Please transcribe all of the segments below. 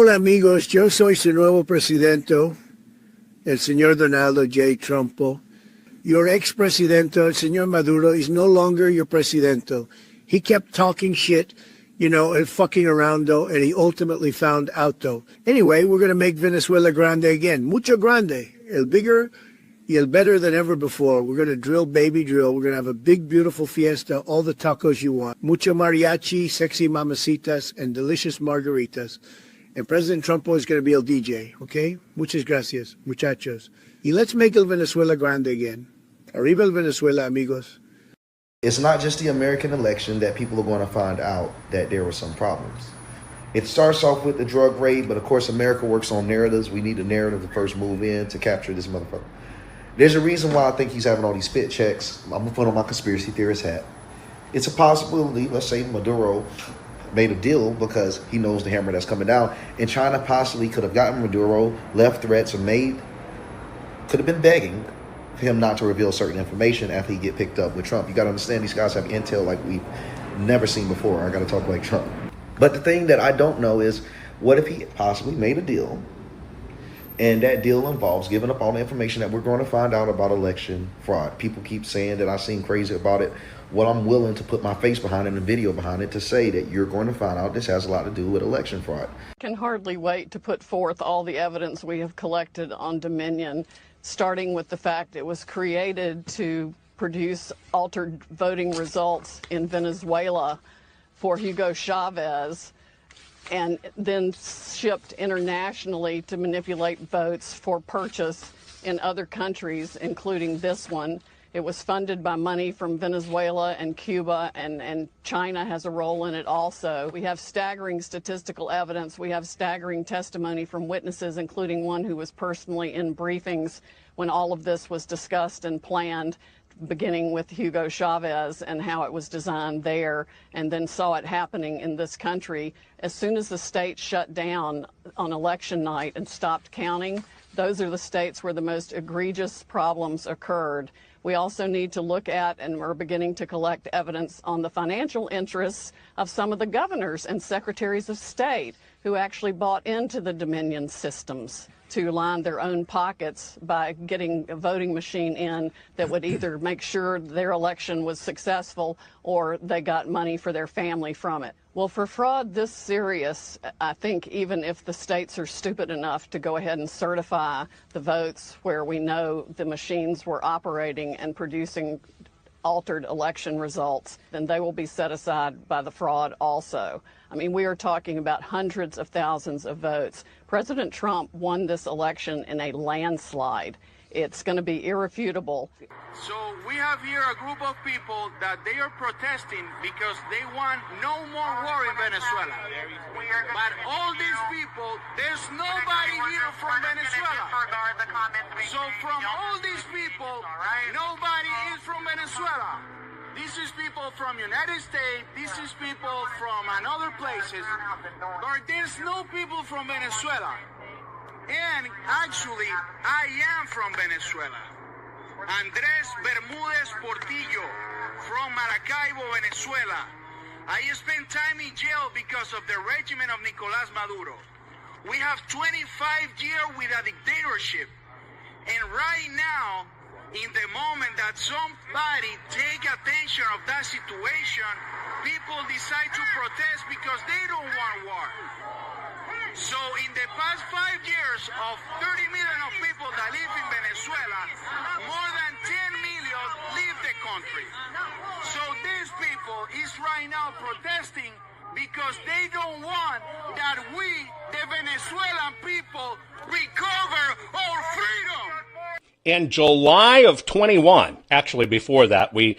Hola amigos, yo soy su nuevo presidente, el señor Donaldo J. Trumpo. Your ex-presidente, el señor Maduro, is no longer your presidente. He kept talking shit, and fucking around, though, and he ultimately found out, though. Anyway, we're going to make Venezuela grande again. Mucho grande. El bigger y el better than ever before. We're going to drill, baby drill. We're going to have a big, beautiful fiesta, all the tacos you want. Mucho mariachi, sexy mamacitas, and delicious margaritas. And President Trumpo is going to be el DJ, okay? Muchas gracias, muchachos. Y let's make el Venezuela grande again. Arriba el Venezuela, amigos. It's not just the American election that people are going to find out that there were some problems. It starts off with the drug raid, but of course America works on narratives. We need a narrative to first move in to capture this motherfucker. There's a reason why I think he's having all these spit checks. I'm going to put on my conspiracy theorist hat. It's a possibility, let's say Maduro made a deal because he knows the hammer that's coming down, and China possibly could have gotten Maduro, left threats, or could have been begging for him not to reveal certain information after he get picked up with Trump. You got to understand, these guys have intel like we've never seen before. I got to talk like Trump. But the thing that I don't know is, what if he possibly made a deal, and that deal involves giving up all the information that we're going to find out about election fraud? People keep saying that I seem crazy about it. Well, I'm willing to put my face behind it and a video behind it to say that you're going to find out this has a lot to do with election fraud. Can hardly wait to put forth all the evidence we have collected on Dominion, starting with the fact it was created to produce altered voting results in Venezuela for Hugo Chavez, and then shipped internationally to manipulate votes for purchase in other countries, including this one. It was funded by money from Venezuela and Cuba, and China has a role in it also. We have staggering statistical evidence. We have staggering testimony from witnesses, including one who was personally in briefings when all of this was discussed and planned, beginning with Hugo Chavez and how it was designed there, and then saw it happening in this country. As soon as the state shut down on election night and stopped counting, those are the states where the most egregious problems occurred. We also need to look at, and we're beginning to collect evidence on the financial interests of some of the governors and secretaries of state who actually bought into the Dominion systems to line their own pockets by getting a voting machine in that would either make sure their election was successful or they got money for their family from it. Well, for fraud this serious, I think even if the states are stupid enough to go ahead and certify the votes where we know the machines were operating and producing altered election results, then they will be set aside by the fraud also. I mean, we are talking about hundreds of thousands of votes. President Trump won this election in a landslide. It's going to be irrefutable. So we have here a group of people that they are protesting because they want no more war in Venezuela. But all these people, there's nobody here from Venezuela. So from all these people, nobody is from Venezuela. This is people from United States, this is people from other places, but there's no people from Venezuela. And actually, I am from Venezuela. Andrés Bermúdez Portillo, from Maracaibo, Venezuela. I spent time in jail because of the regime of Nicolás Maduro. We have 25 years with a dictatorship. And right now, in the moment that somebody take attention of that situation, people decide to protest because they don't want war. So in the past 5 years of 30 million of people that live in Venezuela, more than 10 million leave the country. So these people is right now protesting because they don't want that we, the Venezuelan people, recover our freedom. In July of 21, actually before that, we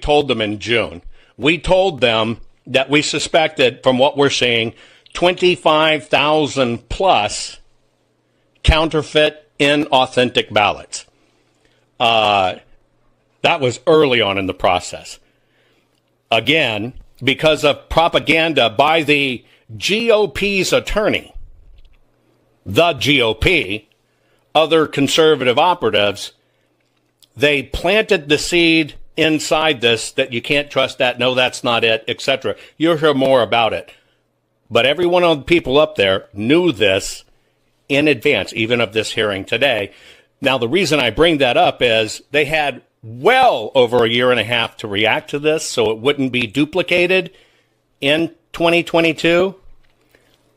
told them in June, we told them that we suspected, from what we're seeing, 25,000 plus counterfeit, inauthentic ballots. That was early on in the process. Again, because of propaganda by the GOP's attorney, the GOP, other conservative operatives, they planted the seed inside this that you can't trust that, no, that's not it, etc. You'll hear more about it. But every one of the people up there knew this in advance, even of this hearing today. Now, the reason I bring that up is they had well over a year and a half to react to this so it wouldn't be duplicated in 2022.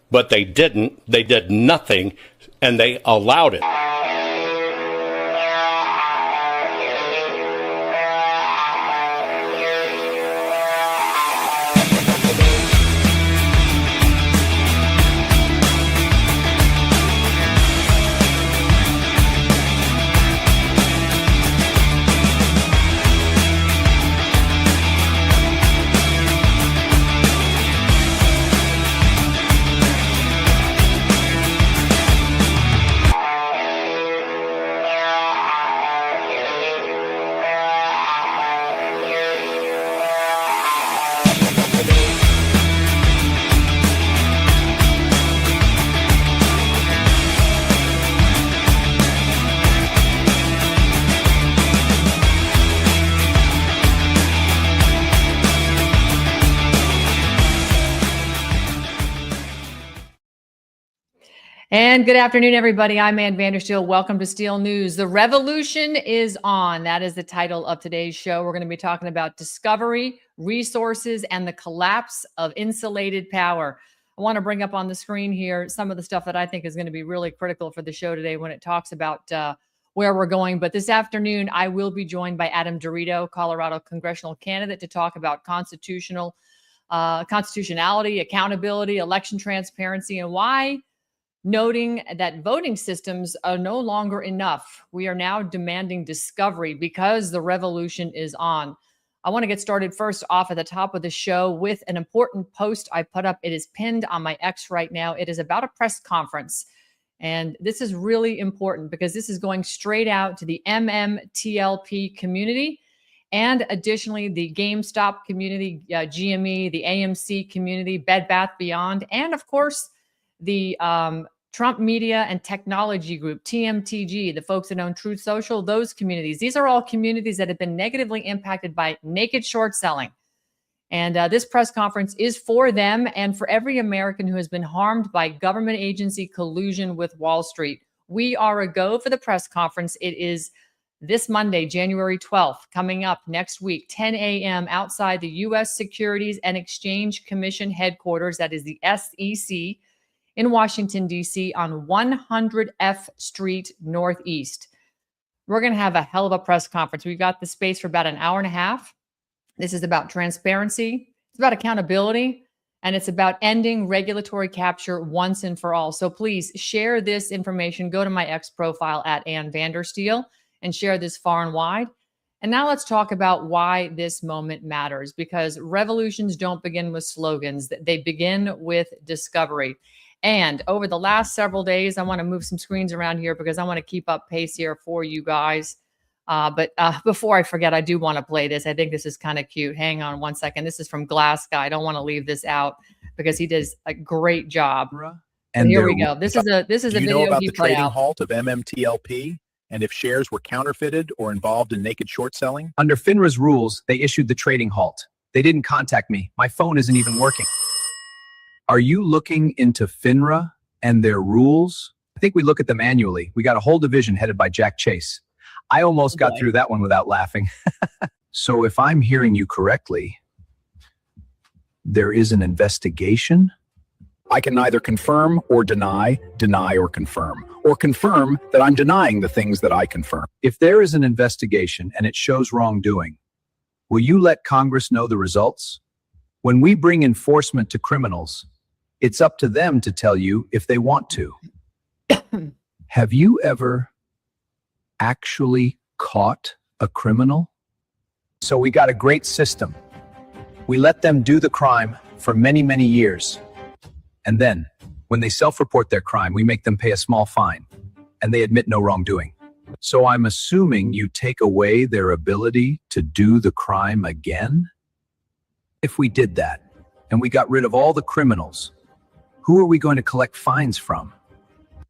But they didn't. They did nothing, and they allowed it. And good afternoon, everybody. I'm Ann Vandersteel. Welcome to Steel News. The revolution is on. That is the title of today's show. We're going to be talking about discovery, resources, and the collapse of insulated power. I want to bring up on the screen here some of the stuff that I think is going to be really critical for the show today when it talks about where we're going. But this afternoon, I will be joined by Adam DeRito, Colorado congressional candidate, to talk about constitutionality, accountability, election transparency, and why, noting that voting systems are no longer enough. We are now demanding discovery because the revolution is on. I want to get started first off at the top of the show with an important post I put up. It is pinned on my X right now. It is about a press conference. And this is really important because this is going straight out to the MMTLP community and additionally the GameStop community, GME, the AMC community, Bed Bath Beyond, and of course, the Trump Media and Technology Group, TMTG, the folks that own Truth Social, those communities. These are all communities that have been negatively impacted by naked short selling. And this press conference is for them and for every American who has been harmed by government agency collusion with Wall Street. We are a go for the press conference. It is this Monday, January 12th, coming up next week, 10 a.m. outside the U.S. Securities and Exchange Commission headquarters. That is the SEC. In Washington, D.C. on 100 F Street Northeast. We're going to have a hell of a press conference. We've got the space for about an hour and a half. This is about transparency. It's about accountability. And it's about ending regulatory capture once and for all. So please share this information. Go to my X profile at Ann Vandersteel and share this far and wide. And now let's talk about why this moment matters. Because revolutions don't begin with slogans. They begin with discovery. And over the last several days, I want to move some screens around here because I want to keep up pace here for you guys. But before I forget, I do want to play this. I think this is kind of cute. Hang on one second. This is from Glass Guy. I don't want to leave this out because he does a great job. And here we go. This is a video he put out. Do you know about the trading halt of MMTLP and if shares were counterfeited or involved in naked short selling? Under FINRA's rules, they issued the trading halt. They didn't contact me. My phone isn't even working. Are you looking into FINRA and their rules? I think we look at them annually. We got a whole division headed by Jack Chase. I almost got through that one without laughing. So if I'm hearing you correctly, there is an investigation? I can neither confirm or deny or confirm that I'm denying the things that I confirm. If there is an investigation and it shows wrongdoing, will you let Congress know the results? When we bring enforcement to criminals, it's up to them to tell you if they want to. Have you ever actually caught a criminal? So we got a great system. We let them do the crime for many, many years. And then, when they self-report their crime, we make them pay a small fine, and they admit no wrongdoing. So I'm assuming you take away their ability to do the crime again? If we did that, and we got rid of all the criminals, who are we going to collect fines from?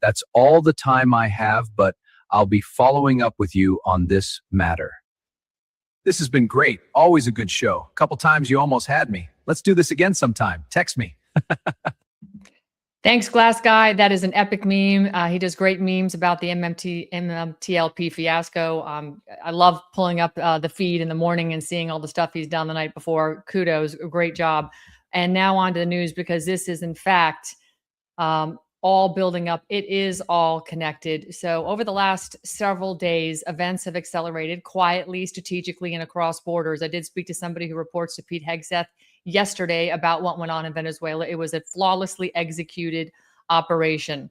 That's all the time I have, but I'll be following up with you on this matter. This has been great. Always a good show. A couple times you almost had me. Let's do this again sometime. Text me. Thanks, Glass Guy. That is an epic meme. He does great memes about the MMTLP fiasco. I love pulling up the feed in the morning and seeing all the stuff he's done the night before. Kudos, great job. And now on to the news, because this is, in fact, all building up. It is all connected. So over the last several days, events have accelerated quietly, strategically, and across borders. I did speak to somebody who reports to Pete Hegseth yesterday about what went on in Venezuela. It was a flawlessly executed operation.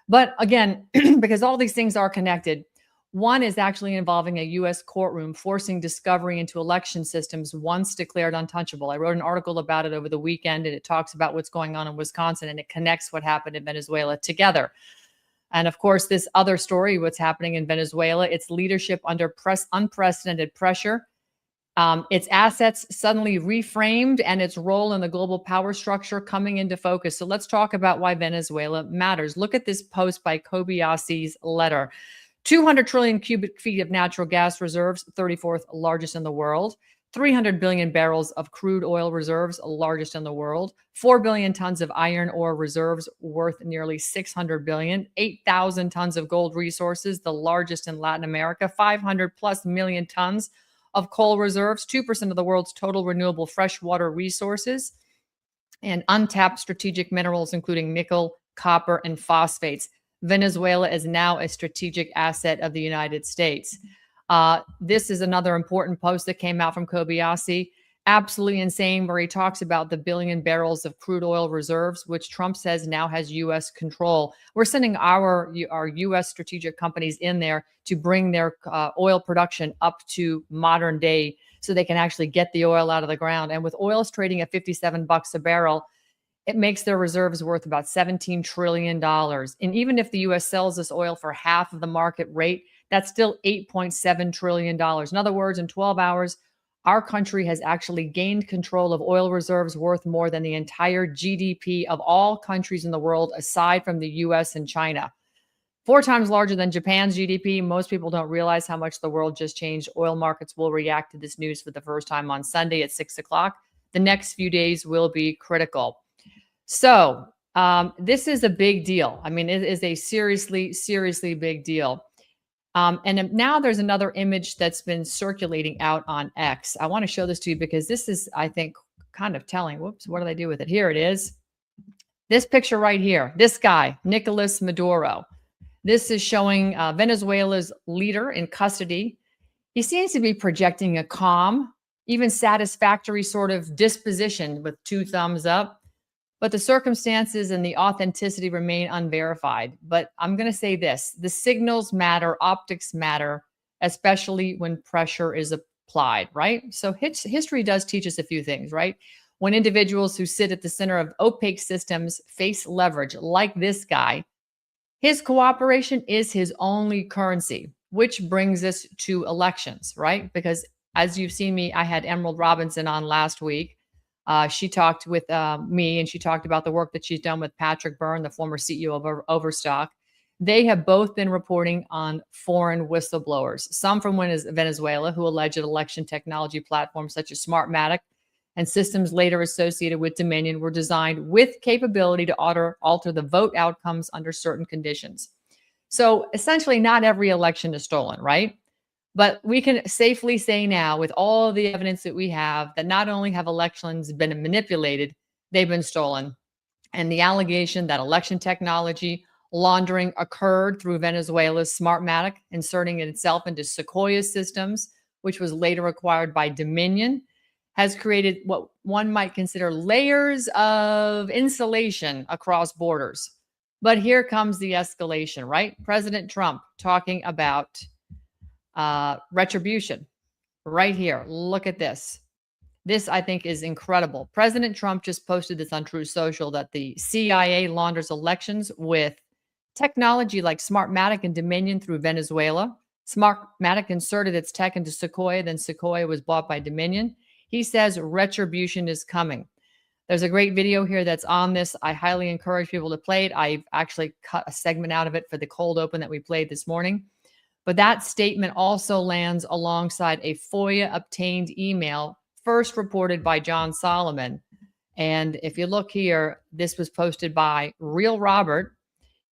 But again, because all these things are connected, one is actually involving a U.S. courtroom forcing discovery into election systems once declared untouchable. I wrote an article about it over the weekend, and it talks about what's going on in Wisconsin, and it connects what happened in Venezuela together. And of course, this other story, what's happening in Venezuela, its leadership under unprecedented pressure, its assets suddenly reframed, and its role in the global power structure coming into focus. So let's talk about why Venezuela matters. Look at this post by Kobayashi's letter. 200 trillion cubic feet of natural gas reserves, 34th largest in the world. 300 billion barrels of crude oil reserves, largest in the world. 4 billion tons of iron ore reserves worth nearly 600 billion. 8,000 tons of gold resources, the largest in Latin America. 500 plus million tons of coal reserves, 2% of the world's total renewable freshwater resources, and untapped strategic minerals, including nickel, copper, and phosphates. Venezuela is now a strategic asset of the United States. This is another important post that came out from Kobayashi. Absolutely insane, where he talks about the billion barrels of crude oil reserves, which Trump says now has U.S. control. We're sending our U.S. strategic companies in there to bring their oil production up to modern day so they can actually get the oil out of the ground. And with oil's trading at $57 a barrel, it makes their reserves worth about $17 trillion. And even if the U.S. sells this oil for half of the market rate, that's still $8.7 trillion. In other words, in 12 hours, our country has actually gained control of oil reserves worth more than the entire GDP of all countries in the world, aside from the U.S. and China. 4 times larger than Japan's GDP. Most people don't realize how much the world just changed. Oil markets will react to this news for the first time on Sunday at 6 o'clock. The next few days will be critical. So this is a big deal. I mean, it is a seriously, seriously big deal. And now there's another image that's been circulating out on X. I want to show this to you because this is, I think, kind of telling. Whoops, what did I do with it? Here it is. This picture right here, this guy, Nicolas Maduro. This is showing Venezuela's leader in custody. He seems to be projecting a calm, even satisfactory sort of disposition with 2 thumbs up. But the circumstances and the authenticity remain unverified. But I'm going to say this: the signals matter, optics matter, especially when pressure is applied, right? So history does teach us a few things, right? When individuals who sit at the center of opaque systems face leverage, like this guy, his cooperation is his only currency, which brings us to elections, right? Because as you've seen me, I had Emerald Robinson on last week. She talked with me, and she talked about the work that she's done with Patrick Byrne, the former CEO of Overstock. They have both been reporting on foreign whistleblowers, some from Venezuela, who alleged election technology platforms such as Smartmatic and systems later associated with Dominion were designed with capability to alter the vote outcomes under certain conditions. So essentially, not every election is stolen, right? But we can safely say now, with all the evidence that we have, that not only have elections been manipulated, they've been stolen. And the allegation that election technology laundering occurred through Venezuela's Smartmatic, inserting itself into Sequoia systems, which was later acquired by Dominion, has created what one might consider layers of insulation across borders. But here comes the escalation, right? President Trump talking about retribution right here. Look at this. This, I think, is incredible. President Trump just posted this on Truth Social that the CIA launders elections with technology like Smartmatic and Dominion through Venezuela. Smartmatic inserted its tech into Sequoia, then Sequoia was bought by Dominion. He says retribution is coming. There's a great video here that's on this. I highly encourage people to play it. I've actually cut a segment out of it for the cold open that we played this morning. But that statement also lands alongside a FOIA-obtained email first reported by John Solomon. And if you look here, this was posted by Real Robert.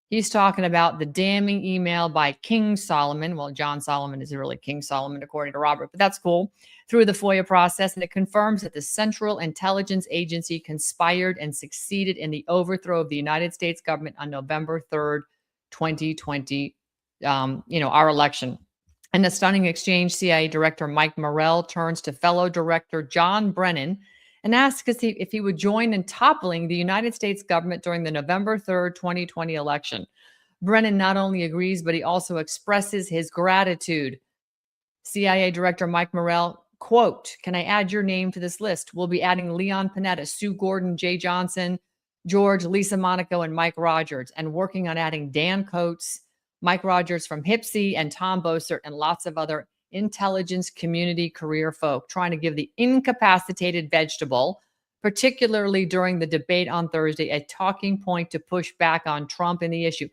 He's talking about the damning email by King Solomon. Well, John Solomon isn't really King Solomon, according to Robert, but that's cool. Through the FOIA process, and it confirms that the Central Intelligence Agency conspired and succeeded in the overthrow of the United States government on November 3rd, 2020, our election. In the stunning exchange, CIA Director Mike Morrell turns to fellow Director John Brennan and asks if he would join in toppling the United States government during the November 3rd, 2020 election. Brennan not only agrees, but he also expresses his gratitude. CIA Director Mike Morrell, quote, "Can I add your name to this list? We'll be adding Leon Panetta, Sue Gordon, Jay Johnson, George, Lisa Monaco, and Mike Rogers, and working on adding Dan Coates, Mike Rogers from HIPSI, and Tom Bossert, and lots of other intelligence community career folk, trying to give the incapacitated vegetable, particularly during the debate on Thursday, a talking point to push back on Trump and the issue."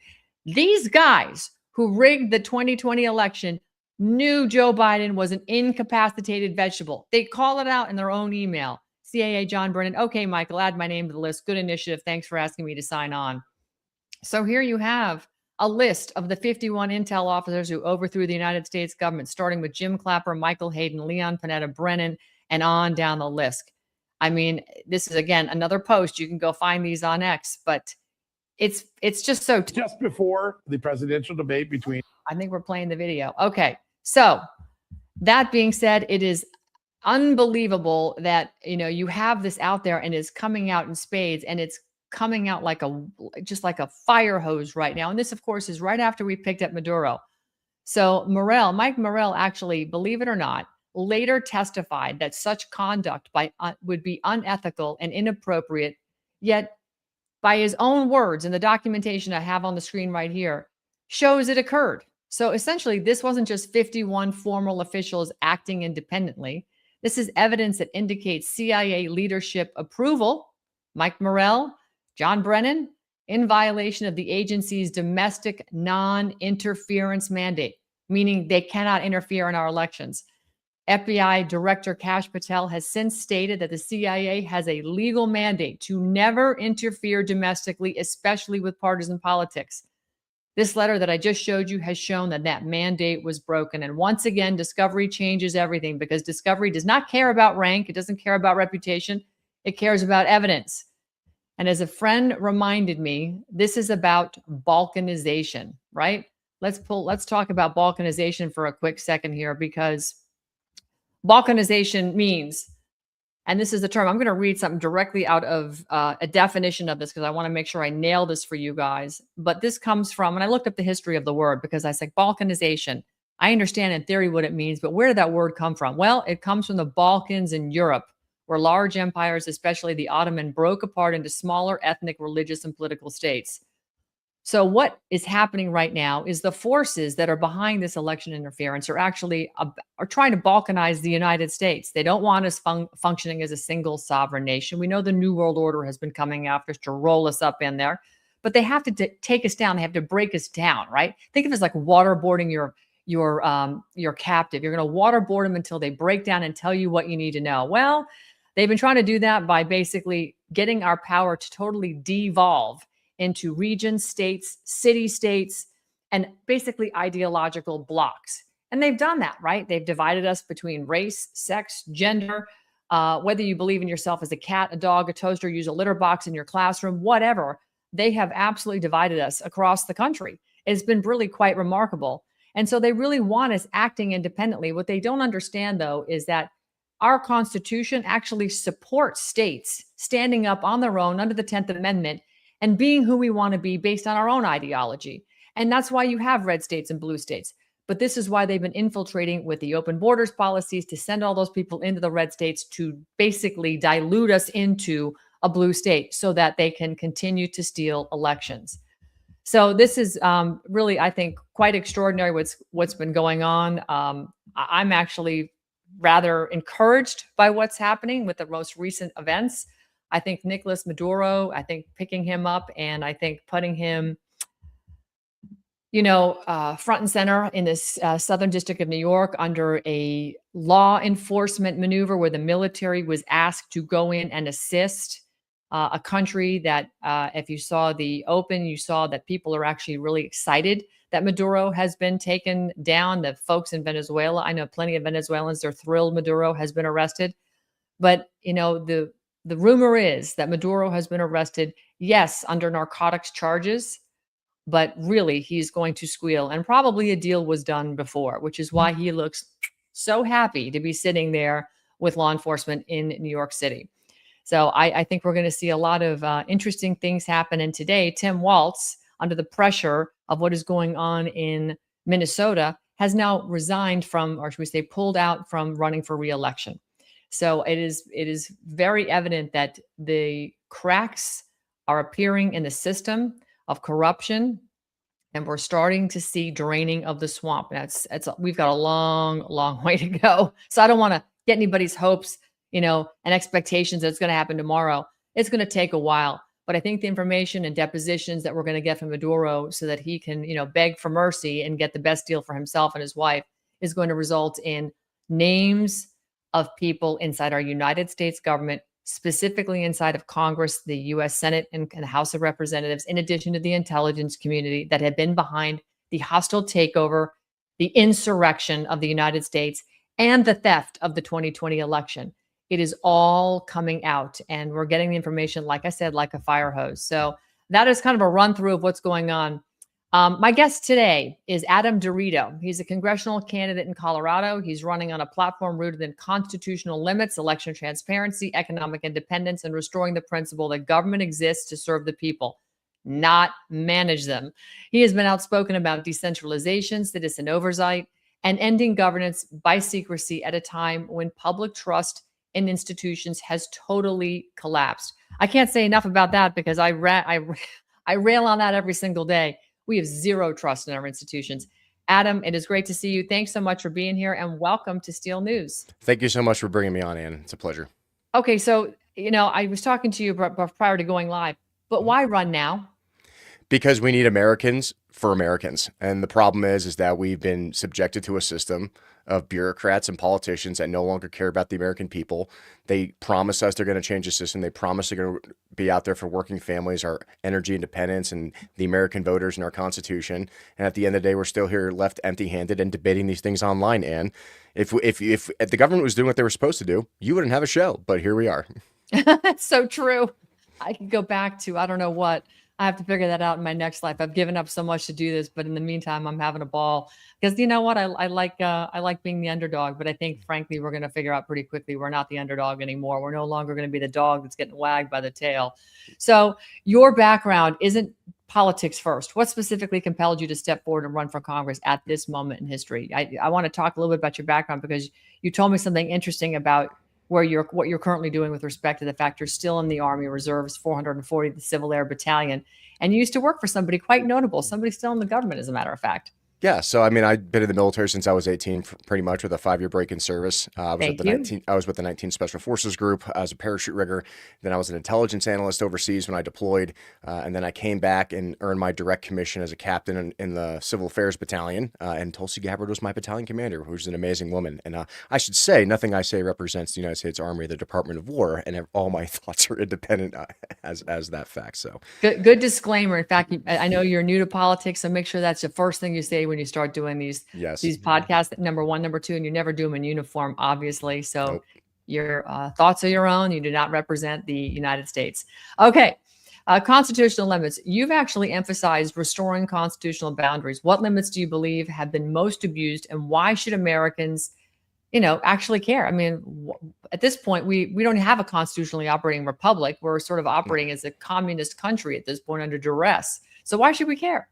These guys who rigged the 2020 election knew Joe Biden was an incapacitated vegetable. They call it out in their own email. CIA John Brennan, okay, Michael, add my name to the list. Good initiative. Thanks for asking me to sign on. So here you have a list of the 51 intel officers who overthrew the United States government, starting with Jim Clapper, Michael Hayden, Leon Panetta, Brennan, and on down the list. I mean, this is, again, another post. You can go find these on X, but it's just so... Just before the presidential debate between... I think we're playing the video. Okay. So that being said, it is unbelievable that, you have this out there and it's coming out in spades, and it's coming out like a fire hose right now. And this, of course, is right after we picked up Maduro. So Mike Morrell actually, believe it or not, later testified that such conduct would be unethical and inappropriate. Yet by his own words, and the documentation I have on the screen right here shows it occurred. So essentially, this wasn't just 51 formal officials acting independently. This is evidence that indicates CIA leadership approval. Mike Morrell, John Brennan, in violation of the agency's domestic non-interference mandate, meaning they cannot interfere in our elections. FBI Director Kash Patel has since stated that the CIA has a legal mandate to never interfere domestically, especially with partisan politics. This letter that I just showed you has shown that that mandate was broken. And once again, Discovery changes everything, because Discovery does not care about rank. It doesn't care about reputation. It cares about evidence. And as a friend reminded me, this is about balkanization, right? Let's talk about balkanization for a quick second here, because balkanization means, and this is the term, I'm going to read something directly out of a definition of this, because I want to make sure I nail this for you guys. But this comes from, and I looked up the history of the word, because I said balkanization. I understand in theory what it means, but where did that word come from? Well, it comes from the Balkans in Europe, where large empires, especially the Ottoman, broke apart into smaller ethnic, religious, and political states. So what is happening right now is the forces that are behind this election interference are actually are trying to balkanize the United States. They don't want us functioning as a single sovereign nation. We know the New World Order has been coming after us to roll us up in there, but they have to take us down. They have to break us down, right? Think of it as like waterboarding your captive. You're going to waterboard them until they break down and tell you what you need to know. Well, they've been trying to do that by basically getting our power to totally devolve into regions, states, city-states, and basically ideological blocks. And they've done that, right? They've divided us between race, sex, gender, whether you believe in yourself as a cat, a dog, a toaster, use a litter box in your classroom, whatever. They have absolutely divided us across the country. It's been really quite remarkable. And so they really want us acting independently. What they don't understand, though, is that our Constitution actually supports states standing up on their own under the 10th Amendment and being who we want to be based on our own ideology. And that's why you have red states and blue states. But this is why they've been infiltrating with the open borders policies to send all those people into the red states to basically dilute us into a blue state so that they can continue to steal elections. So this is really, I think, quite extraordinary what's been going on. I'm actually rather encouraged by what's happening with the most recent events. I think Nicolas Maduro, I think picking him up and I think putting him, front and center in this Southern District of New York under a law enforcement maneuver where the military was asked to go in and assist. a country that, if you saw the Open, you saw that people are actually really excited that Maduro has been taken down. The folks in Venezuela, I know plenty of Venezuelans, they're thrilled Maduro has been arrested. But, the rumor is that Maduro has been arrested, yes, under narcotics charges, but really he's going to squeal. And probably a deal was done before, which is why he looks so happy to be sitting there with law enforcement in New York City. So I think we're going to see a lot of interesting things happen. And today, Tim Walz, under the pressure of what is going on in Minnesota, has now resigned from, or should we say, pulled out from running for re-election. So it is very evident that the cracks are appearing in the system of corruption, and we're starting to see draining of the swamp. We've got a long way to go. So I don't want to get anybody's hopes, and expectations that it's going to happen tomorrow. It's going to take a while. But I think the information and depositions that we're going to get from Maduro so that he can, beg for mercy and get the best deal for himself and his wife is going to result in names of people inside our United States government, specifically inside of Congress, the U.S. Senate and the House of Representatives, in addition to the intelligence community that have been behind the hostile takeover, the insurrection of the United States, and the theft of the 2020 election. It is all coming out, and we're getting the information, like I said, like a fire hose. So that is kind of a run through of what's going on. My guest today is Adam DeRito. He's a congressional candidate in Colorado. He's running on a platform rooted in constitutional limits, election transparency, economic independence, and restoring the principle that government exists to serve the people, not manage them. He has been outspoken about decentralization, citizen oversight, and ending governance by secrecy at a time when public trust in institutions has totally collapsed. I can't say enough about that because I rail on that every single day. We have zero trust in our institutions. Adam, it is great to see you. Thanks so much for being here, and welcome to Steel News. Thank you so much for bringing me on, Ann. It's a pleasure. Okay, so, I was talking to you prior to going live, but why run now? Because we need Americans for Americans. And the problem is that we've been subjected to a system of bureaucrats and politicians that no longer care about the American people. They promise us they're going to change the system. They promise they're going to be out there for working families, our energy independence, and the American voters and our Constitution. And at the end of the day, we're still here left empty-handed and debating these things online. And if the government was doing what they were supposed to do, you wouldn't have a show. But here we are. That's so true. I could go back to, I don't know what. I have to figure that out in my next life. I've given up so much to do this, but in the meantime, I'm having a ball because you know what? I like being the underdog, but I think frankly, we're going to figure out pretty quickly we're not the underdog anymore. We're no longer going to be the dog that's getting wagged by the tail. So your background isn't politics first. What specifically compelled you to step forward and run for Congress at this moment in history? I want to talk a little bit about your background because you told me something interesting about what you're currently doing with respect to the fact you're still in the Army Reserves, 440, the Civil Air Battalion, and you used to work for somebody quite notable, somebody still in the government, as a matter of fact. Yeah, so I mean, I've been in the military since I was 18, pretty much with a 5-year break in service. I was with the 19th Special Forces Group as a parachute rigger. Then I was an intelligence analyst overseas when I deployed, and then I came back and earned my direct commission as a captain in the Civil Affairs Battalion. And Tulsi Gabbard was my battalion commander, who's an amazing woman. And I should say, nothing I say represents the United States Army, the Department of War, and all my thoughts are independent as that fact. So good disclaimer. In fact, I know you're new to politics, so make sure that's the first thing you say when you start doing these podcasts. Number one, number two, and you never do them in uniform, obviously. So nope. Your thoughts are your own. You do not represent the United States. Okay. Constitutional limits. You've actually emphasized restoring constitutional boundaries. What limits do you believe have been most abused, and why should Americans, actually care? I mean, at this point, we don't have a constitutionally operating republic. We're sort of operating as a communist country at this point under duress. So why should we care?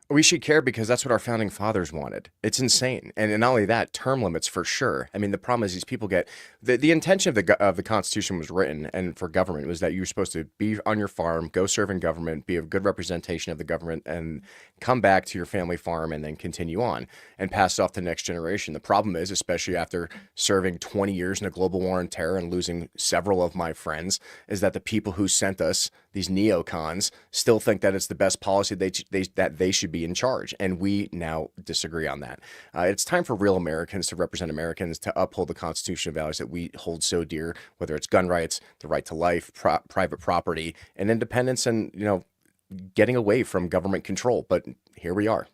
We should care because that's what our founding fathers wanted. It's insane. And not only that, term limits for sure. I mean, the problem is these people get the intention of the Constitution was written and for government was that you're supposed to be on your farm, go serve in government, be a good representation of the government, and come back to your family farm and then continue on and pass it off to the next generation. The problem is, especially after serving 20 years in a global war on terror and losing several of my friends, is that the people who sent us, these neocons, still think that it's the best policy that they should be be in charge. And we now disagree on that. It's time for real Americans to represent Americans, to uphold the constitutional values that we hold so dear, whether it's gun rights, the right to life, private property, and independence, and, getting away from government control. But here we are.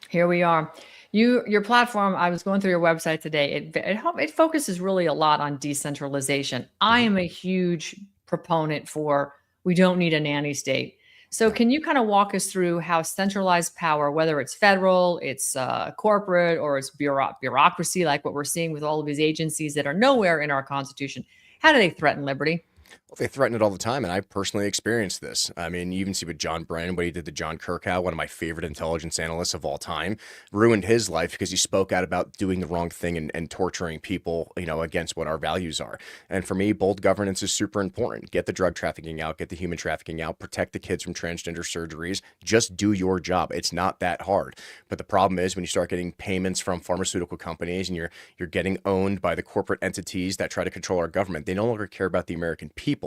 Here we are. Your platform, I was going through your website today. It focuses really a lot on decentralization. I am a huge proponent for we don't need a nanny state. So can you kind of walk us through how centralized power, whether it's federal, it's corporate, or it's bureaucracy, like what we're seeing with all of these agencies that are nowhere in our Constitution, how do they threaten liberty? Well, they threaten it all the time, and I personally experienced this. I mean, you even see with John Brennan, what he did to John Kirkhow, one of my favorite intelligence analysts of all time, ruined his life because he spoke out about doing the wrong thing and torturing people, against what our values are. And for me, bold governance is super important. Get the drug trafficking out, get the human trafficking out, protect the kids from transgender surgeries. Just do your job. It's not that hard. But the problem is when you start getting payments from pharmaceutical companies and you're getting owned by the corporate entities that try to control our government, they no longer care about the American people.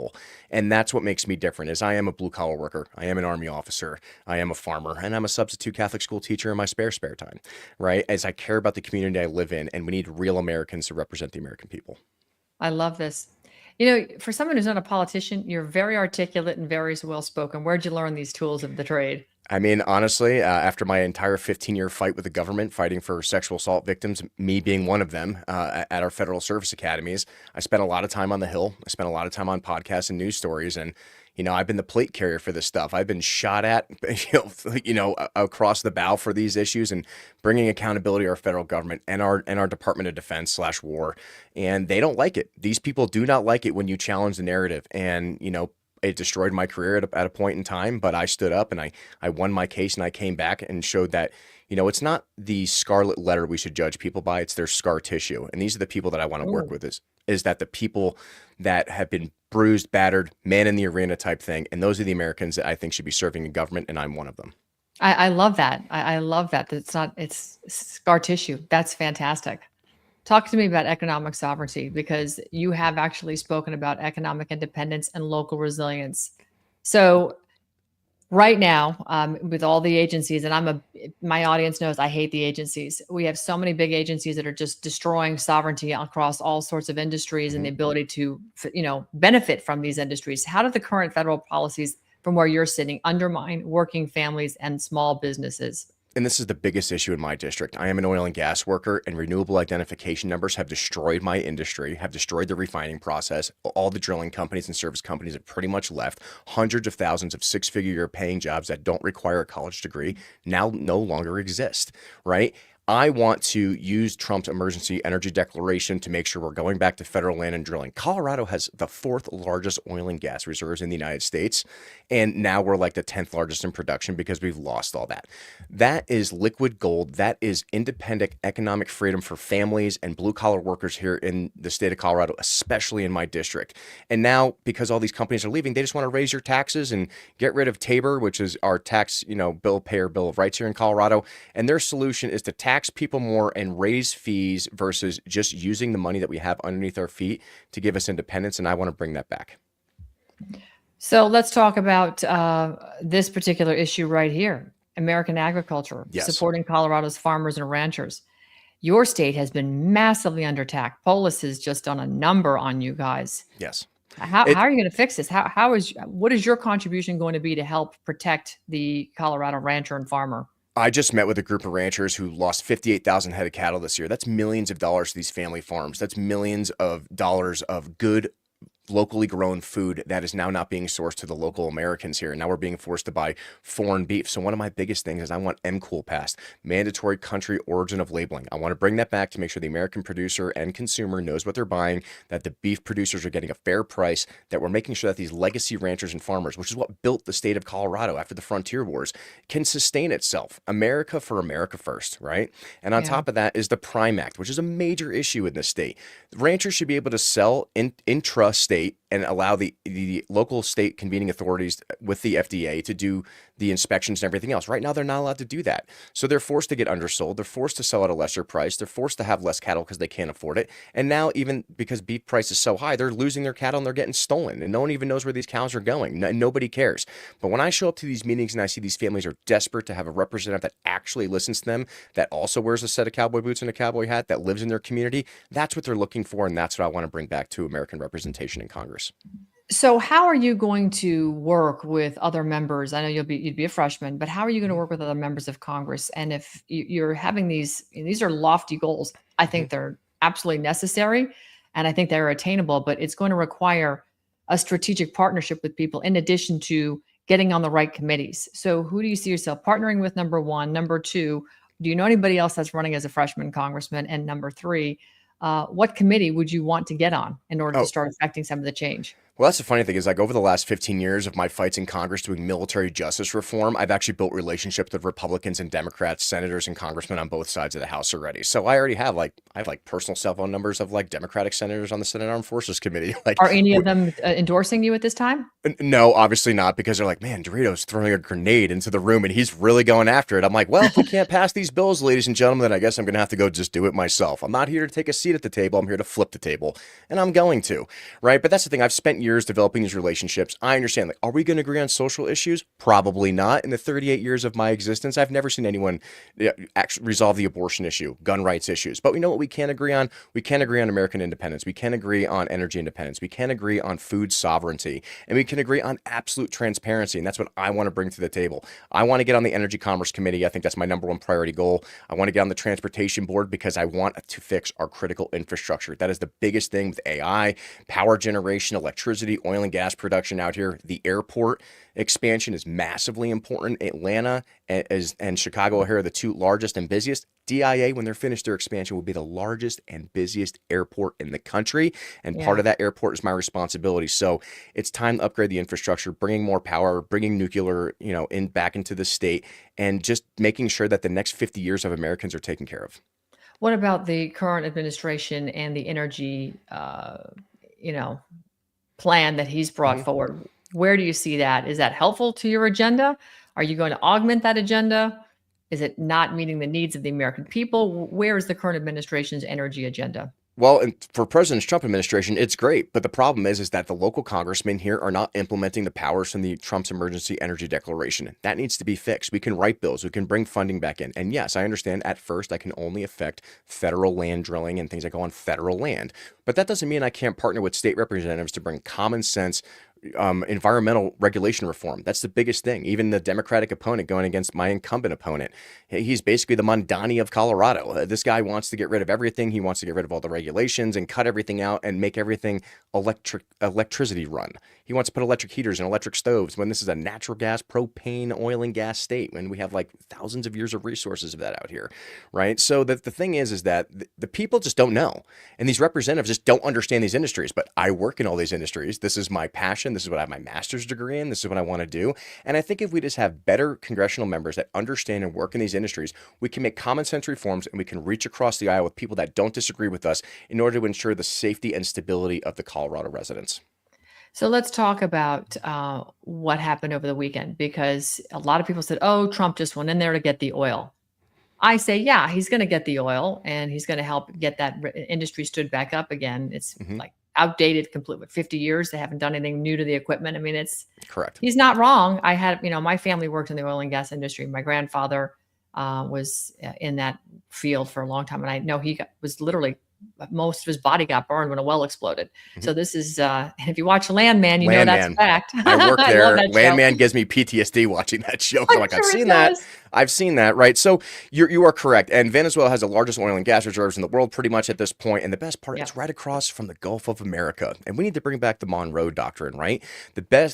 And that's what makes me different. Is I am a blue collar worker. I am an Army officer. I am a farmer, and I'm a substitute Catholic school teacher in my spare time, right? As I care about the community I live in, and we need real Americans to represent the American people. I love this. For someone who's not a politician, you're very articulate and very well spoken. Where'd you learn these tools of the trade? I mean, honestly, after my entire 15-year fight with the government, fighting for sexual assault victims, me being one of them at our federal service academies, I spent a lot of time on the Hill. I spent a lot of time on podcasts and news stories. And, I've been the plate carrier for this stuff. I've been shot at, across the bow for these issues and bringing accountability to our federal government and our Department of Defense /war. And they don't like it. These people do not like it when you challenge the narrative. And, it destroyed my career at a point in time, but I stood up and I won my case, and I came back and showed that, it's not the scarlet letter we should judge people by, it's their scar tissue. And these are the people that I want to work with is that the people that have been bruised, battered, man in the arena type thing. And those are the Americans that I think should be serving in government. And I'm one of them. I love that. I love that. It's scar tissue. That's fantastic. Talk to me about economic sovereignty, because you have actually spoken about economic independence and local resilience. So right now, with all the agencies, and my audience knows I hate the agencies. We have so many big agencies that are just destroying sovereignty across all sorts of industries and the ability to, benefit from these industries. How do the current federal policies, from where you're sitting, undermine working families and small businesses? And this is the biggest issue in my district. I am an oil and gas worker, and renewable identification numbers have destroyed my industry, have destroyed the refining process. All the drilling companies and service companies have pretty much left. Hundreds of thousands of six-figure paying jobs that don't require a college degree now no longer exist, right? I want to use Trump's emergency energy declaration to make sure we're going back to federal land and drilling. Colorado has the 4th largest oil and gas reserves in the United States, and now we're like the 10th largest in production because we've lost all that. That is liquid gold. That is independent economic freedom for families and blue-collar workers here in the state of Colorado, especially in my district. And now, because all these companies are leaving, they just want to raise your taxes and get rid of Tabor, which is our tax, bill of rights here in Colorado. And their solution is to tax people more and raise fees versus just using the money that we have underneath our feet to give us independence. And I want to bring that back. So let's talk about this particular issue right here. American agriculture, supporting Colorado's farmers and ranchers. Your state has been massively under attack. Polis has just done a number on you guys. Yes. How are you going to fix this? What is your contribution going to be to help protect the Colorado rancher and farmer? I just met with a group of ranchers who lost 58,000 head of cattle this year. That's millions of dollars to these family farms. That's millions of dollars of good locally grown food that is now not being sourced to the local Americans here. And now we're being forced to buy foreign beef. So one of my biggest things is I want MCOOL passed, mandatory country origin of labeling. I want to bring that back to make sure the American producer and consumer knows what they're buying, that the beef producers are getting a fair price, that we're making sure that these legacy ranchers and farmers, which is what built the state of Colorado after the frontier wars, can sustain itself. America for America first, right? And on top of that is the Prime Act, which is a major issue in this state. Ranchers should be able to sell intrastate and allow the local state convening authorities with the FDA to do the inspections and everything else. Right now, they're not allowed to do that. So they're forced to get undersold. They're forced to sell at a lesser price. They're forced to have less cattle because they can't afford it. And now, even because beef price is so high, they're losing their cattle and they're getting stolen. And no one even knows where these cows are going. Nobody cares. But when I show up to these meetings and I see these families are desperate to have a representative that actually listens to them, that also wears a set of cowboy boots and a cowboy hat, that lives in their community, that's what they're looking for. And that's what I want to bring back to American representation in Congress. So how are you going to work with other members? I know you'd be a freshman, but how are you going to work with other members of Congress? And if you're having these are lofty goals, I think they're absolutely necessary, and I think they're attainable, but it's going to require a strategic partnership with people in addition to getting on the right committees. So who do you see yourself partnering with, number one? Number two, do you know anybody else that's running as a freshman congressman? And number three, what committee would you want to get on in order to start affecting some of the change? Well, that's the funny thing is, like, over the last 15 years of my fights in Congress doing military justice reform, I've actually built relationships with Republicans and Democrats, senators and congressmen on both sides of the House already. So I already have I have personal cell phone numbers of Democratic senators on the Senate Armed Forces Committee. Are any of them endorsing you at this time? No, obviously not, because they're like, man, Dorito's throwing a grenade into the room and he's really going after it. I'm like, well, if we can't pass these bills, ladies and gentlemen, then I guess I'm going to have to go just do it myself. I'm not here to take a seat at the table. I'm here to flip the table, and I'm going to, right? But that's the thing. I've spent years developing these relationships. I understand, are we going to agree on social issues? Probably not. In the 38 years of my existence, I've never seen anyone actually resolve the abortion issue, gun rights issues. But we know what we can agree on. We can agree on American independence. We can agree on energy independence. We can agree on food sovereignty. And we can agree on absolute transparency. And that's what I want to bring to the table. I want to get on the Energy Commerce Committee. I think that's my number one priority goal. I want to get on the Transportation Board because I want to fix our critical infrastructure. That is the biggest thing with AI, power generation, electricity, oil and gas production out here. The airport expansion is massively important. Atlanta and Chicago O'Hare are the two largest and busiest. DIA, when they're finished their expansion, will be the largest and busiest airport in the country. And part of that airport is my responsibility. So it's time to upgrade the infrastructure, bringing more power, bringing nuclear, back into the state, and just making sure that the next 50 years of Americans are taken care of. What about the current administration and the energy, plan that he's brought forward? Where do you see that? Is that helpful to your agenda? Are you going to augment that agenda? Is it not meeting the needs of the American people? Where is the current administration's energy agenda? Well, and for President Trump administration, it's great. But the problem is that the local congressmen here are not implementing the powers from the Trump's emergency energy declaration. That needs to be fixed. We can write bills. We can bring funding back in. And yes, I understand at first I can only affect federal land drilling and things that go on federal land. But that doesn't mean I can't partner with state representatives to bring common sense environmental regulation reform. That's the biggest thing. Even the Democratic opponent going against my incumbent opponent, he's basically the Mondani of Colorado. This guy wants to get rid of everything. He wants to get rid of all the regulations and cut everything out and make everything electricity run. He wants to put electric heaters and electric stoves when this is a natural gas, propane, oil and gas state, when we have thousands of years of resources of that out here, right? So the thing is that the people just don't know. And these representatives just don't understand these industries. But I work in all these industries. This is my passion. This is what I have my master's degree in. This is what I want to do. And I think if we just have better congressional members that understand and work in these industries, we can make common sense reforms and we can reach across the aisle with people that don't disagree with us in order to ensure the safety and stability of the Colorado residents. So let's talk about what happened over the weekend, because a lot of people said, oh, Trump just went in there to get the oil. I say, yeah, he's going to get the oil and he's going to help get that industry stood back up again. It's outdated completely. With 50 years, they haven't done anything new to the equipment. I mean, it's correct. He's not wrong. I had, my family worked in the oil and gas industry. My grandfather was in that field for a long time. And I know he was literally, most of his body got burned when a well exploded. So this is, if you watch Landman, you know that's a fact. I work there. Landman gives me PTSD watching that show. I'm like, I've seen that. I've seen that, right? So you are correct. And Venezuela has the largest oil and gas reserves in the world pretty much at this point. And the best part, it's right across from the Gulf of America. And we need to bring back the Monroe Doctrine, right? The best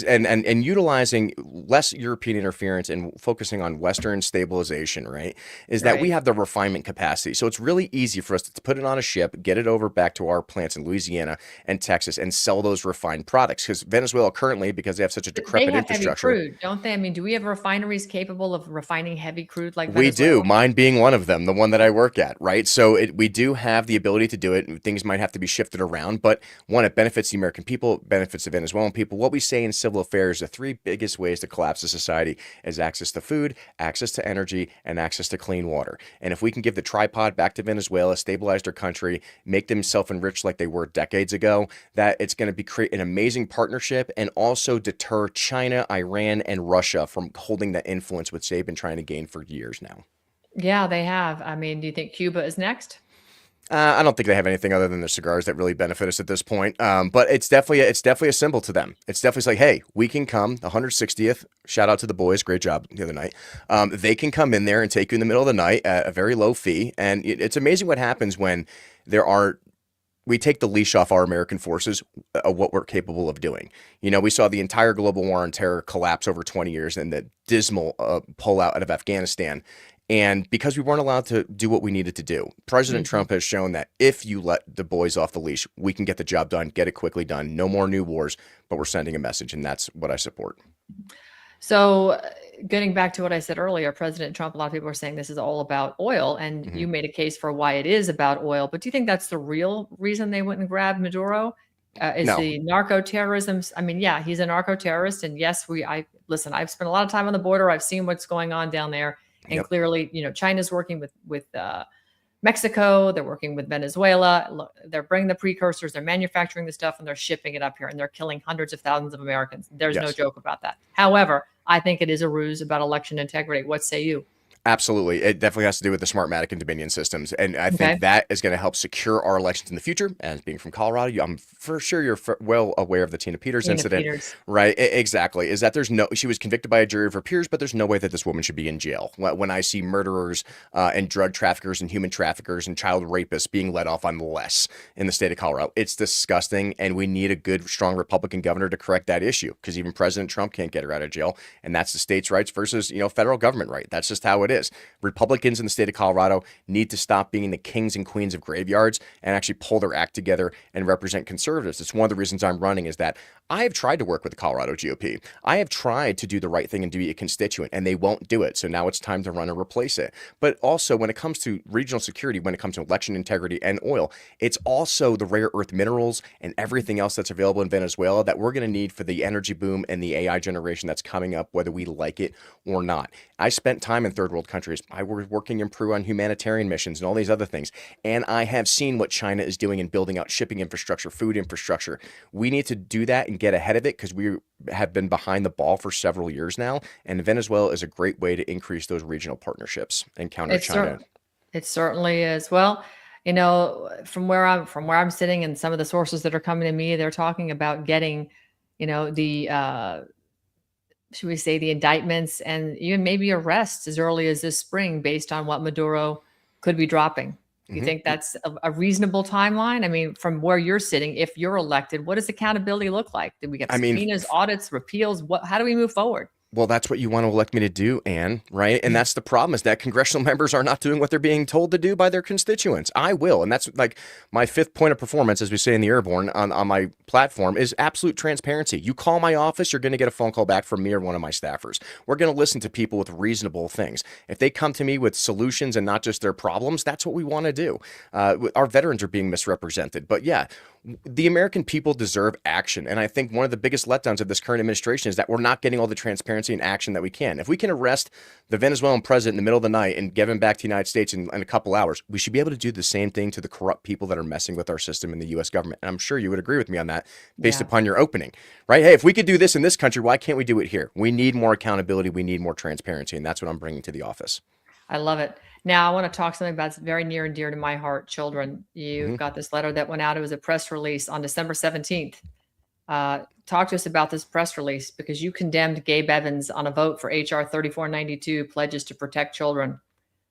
and utilizing less European interference and focusing on Western stabilization, right? Is that we have the refinement capacity. So it's really easy for us to put it on a ship, get it over back to our plants in Louisiana and Texas and sell those refined products. Because Venezuela currently, because they have such a decrepit infrastructure. Heavy crude, don't they? I mean, do we have a refinery refineries capable of refining heavy crude like We Venezuela? do, mine being one of them, the one that I work at, right? So we do have the ability to do it. Things might have to be shifted around, but one, it benefits the American people, it benefits the Venezuelan people. What we say in civil affairs, the three biggest ways to collapse a society is access to food, access to energy, and access to clean water. And if we can give the tripod back to Venezuela, stabilize their country, make them self-enriched like they were decades ago, that it's going to be create an amazing partnership and also deter China, Iran, and Russia from holding that influence which they've been trying to gain for years now. Yeah, they have. I mean, do you think Cuba is next? I don't think they have anything other than their cigars that really benefit us at this point. But it's definitely a symbol to them. It's definitely like, hey, we can come. The 160th. Shout out to the boys, great job the other night. They can come in there and take you in the middle of the night at a very low fee, and it's amazing what happens when we take the leash off our American forces of what we're capable of doing. You know, we saw the entire global war on terror collapse over 20 years and the dismal pullout out of Afghanistan. And because we weren't allowed to do what we needed to do, President Trump has shown that if you let the boys off the leash, we can get the job done, get it quickly done. No more new wars, but we're sending a message, and that's what I support. So getting back to what I said earlier, President Trump, a lot of people are saying this is all about oil, and you made a case for why it is about oil. But do you think that's the real reason they wouldn't grab Maduro? Is No. the narco-terrorism? I mean, yeah, he's a narco-terrorist. And yes, listen, I've spent a lot of time on the border. I've seen what's going on down there. And Yep. clearly, you know, China's working with Mexico. They're working with Venezuela. Look, they're bringing the precursors. They're manufacturing the stuff and they're shipping it up here. And they're killing hundreds of thousands of Americans. There's no Yes. joke about that. However, I think it is a ruse about election integrity. What say you? Absolutely. It definitely has to do with the Smartmatic and Dominion systems. And I Okay. think that is going to help secure our elections in the future. As being from Colorado, I'm for sure you're well aware of the Tina Peters Tina incident. Peters. Right? Exactly. Is that she was convicted by a jury of her peers, but there's no way that this woman should be in jail. When I see murderers and drug traffickers and human traffickers and child rapists being let off on less in the state of Colorado, it's disgusting. And we need a good, strong Republican governor to correct that issue, because even President Trump can't get her out of jail. And that's the state's rights versus, federal government right. That's just how it is. Republicans in the state of Colorado need to stop being the kings and queens of graveyards and actually pull their act together and represent conservatives. It's one of the reasons I'm running, is that I have tried to work with the Colorado GOP. I have tried to do the right thing and to be a constituent, and they won't do it. So now it's time to run and replace it. But also, when it comes to regional security, when it comes to election integrity and oil, it's also the rare earth minerals and everything else that's available in Venezuela that we're going to need for the energy boom and the AI generation that's coming up, whether we like it or not. I spent time in third world countries. I was working in Peru on humanitarian missions and all these other things. And I have seen what China is doing in building out shipping infrastructure, food infrastructure. We need to do that and get ahead of it, because we have been behind the ball for several years now. And Venezuela is a great way to increase those regional partnerships and counter China. It certainly is. Well, from where I'm sitting and some of the sources that are coming to me, they're talking about getting, the should we say the indictments and even maybe arrests as early as this spring based on what Maduro could be dropping. Do you think that's a reasonable timeline? I mean, from where you're sitting, if you're elected, what does accountability look like? Do we get subpoenas, audits, repeals? How do we move forward? Well, that's what you want to elect me to do, Ann, right? And that's the problem, is that congressional members are not doing what they're being told to do by their constituents. I will. And that's like my fifth point of performance, as we say in the Airborne on my platform, is absolute transparency. You call my office, you're going to get a phone call back from me or one of my staffers. We're going to listen to people with reasonable things. If they come to me with solutions and not just their problems, that's what we want to do. Our veterans are being misrepresented. But yeah, the American people deserve action. And I think one of the biggest letdowns of this current administration is that we're not getting all the transparency and action that we can. If we can arrest the Venezuelan president in the middle of the night and get him back to the United States in a couple hours, we should be able to do the same thing to the corrupt people that are messing with our system in the U.S. government. And I'm sure you would agree with me on that based upon your opening, right? Hey, if we could do this in this country, why can't we do it here? We need more accountability. We need more transparency. And that's what I'm bringing to the office. I love it. Now, I want to talk something that's very near and dear to my heart, children. You've got this letter that went out. It was a press release on December 17th. Talk to us about this press release, because you condemned Gabe Evans on a vote for HR 3492, pledges to protect children.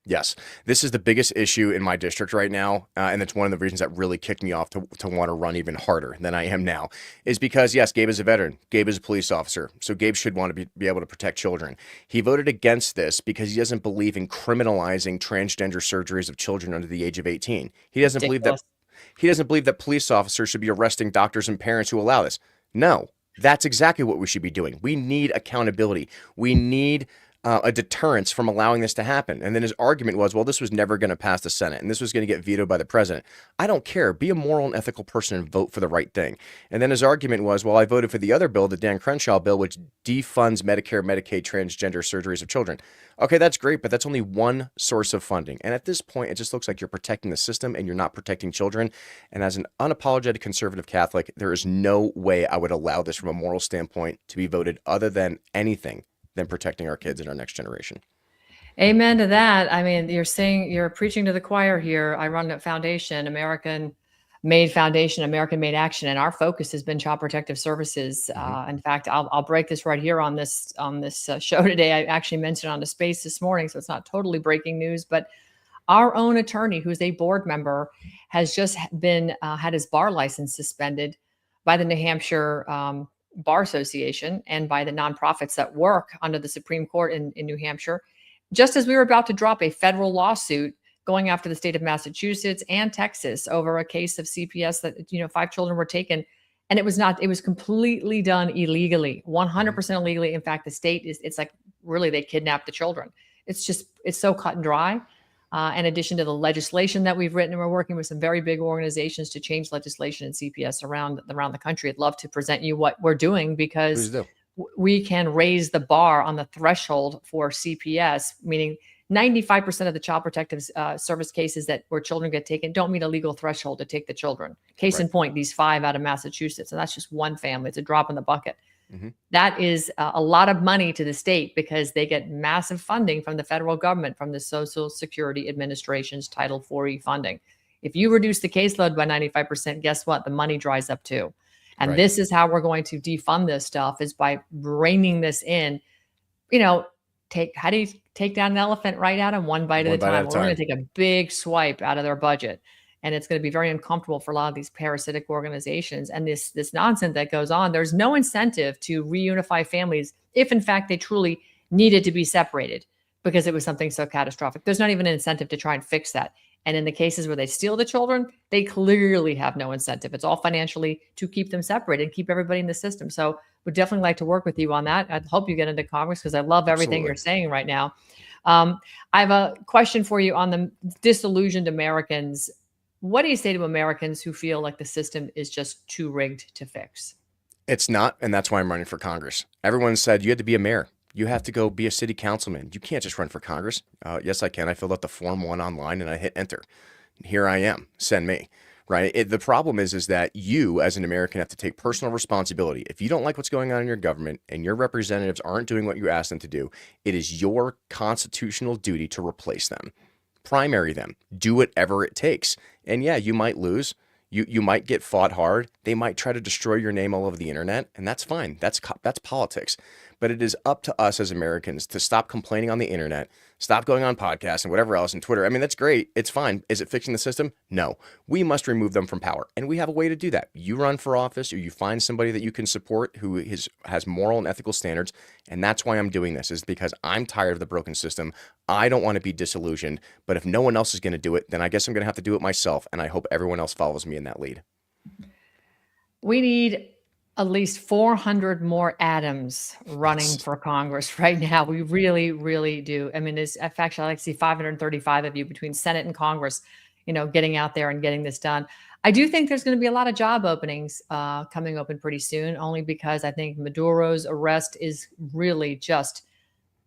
Yes, this is the biggest issue in my district right now, and it's one of the reasons that really kicked me off to want to run even harder than I am now, is because, yes, Gabe is a veteran. Gabe is a police officer, so Gabe should want to be able to protect children. He voted against this because he doesn't believe in criminalizing transgender surgeries of children under the age of 18. He doesn't believe that police officers should be arresting doctors and parents who allow this. No, that's exactly what we should be doing. We need accountability. We need a deterrence from allowing this to happen. And then his argument was, well, this was never going to pass the Senate and this was going to get vetoed by the president. I don't care. Be a moral and ethical person and vote for the right thing. And then his argument was, well, I voted for the other bill, the Dan Crenshaw bill, which defunds Medicare, Medicaid, transgender surgeries of children. Okay, that's great, but that's only one source of funding. And at this point, it just looks like you're protecting the system and you're not protecting children. And as an unapologetic conservative Catholic, there is no way I would allow this from a moral standpoint to be voted other than anything than protecting our kids and our next generation. Amen to that. I mean, you're preaching to the choir here. I run a foundation, American-made foundation, American-made action, and our focus has been Child Protective Services. In fact, I'll break this right here on this show today. I actually mentioned on the space this morning, so it's not totally breaking news, but our own attorney, who's a board member, has just been had his bar license suspended by the New Hampshire Bar Association and by the nonprofits that work under the Supreme Court in New Hampshire, just as we were about to drop a federal lawsuit going after the state of Massachusetts and Texas over a case of CPS that, 5 children were taken. And it was completely done illegally, 100% illegally. In fact, the state it's like, really, they kidnapped the children. It's so cut and dry. In addition to the legislation that we've written, and we're working with some very big organizations to change legislation in CPS around the country. I'd love to present you what we're doing because we can raise the bar on the threshold for CPS, meaning 95% of the child protective service cases where children get taken don't meet a legal threshold to take the children. Case in point, these 5 out of Massachusetts, and that's just one family. It's a drop in the bucket. That is a lot of money to the state because they get massive funding from the federal government, from the Social Security Administration's Title IV funding. If you reduce the caseload by 95%, guess what? The money dries up too. And this is how we're going to defund this stuff, is by reining this in. How do you take down an elephant right out of one bite at a time? We're going to take a big swipe out of their budget. And it's going to be very uncomfortable for a lot of these parasitic organizations. And this nonsense that goes on, there's no incentive to reunify families if, in fact, they truly needed to be separated because it was something so catastrophic. There's not even an incentive to try and fix that. And in the cases where they steal the children, they clearly have no incentive. It's all financially to keep them separated and keep everybody in the system. So we'd definitely like to work with you on that. I hope you get into Congress because I love everything you're saying right now. I have a question for you on the disillusioned Americans. What do you say to Americans who feel like the system is just too rigged to fix? It's not, and that's why I'm running for Congress. Everyone said you had to be a mayor. You have to go be a city councilman. You can't just run for Congress. Yes, I can. I filled out the Form 1 online and I hit enter. Here I am. Send me. Right? The problem is that you, as an American, have to take personal responsibility. If you don't like what's going on in your government and your representatives aren't doing what you asked them to do, it is your constitutional duty to replace them. Primary them, do whatever it takes. And yeah, you might lose. You might get fought hard. They might try to destroy your name all over the internet, and that's fine. That's politics. But it is up to us as Americans to stop complaining on the internet, stop going on podcasts and whatever else and Twitter. I mean, that's great. It's fine. Is it fixing the system? No. We must remove them from power, and we have a way to do that. You run for office, or you find somebody that you can support who has moral and ethical standards, and that's why I'm doing this, is because I'm tired of the broken system. I don't want to be disillusioned, but if no one else is going to do it, then I guess I'm going to have to do it myself, and I hope everyone else follows me in that lead. We need at least 400 more Adams running for Congress right now. We really, really do. I mean, actually, I like to see 535 of you between Senate and Congress, getting out there and getting this done. I do think there's going to be a lot of job openings coming open pretty soon, only because I think Maduro's arrest is really just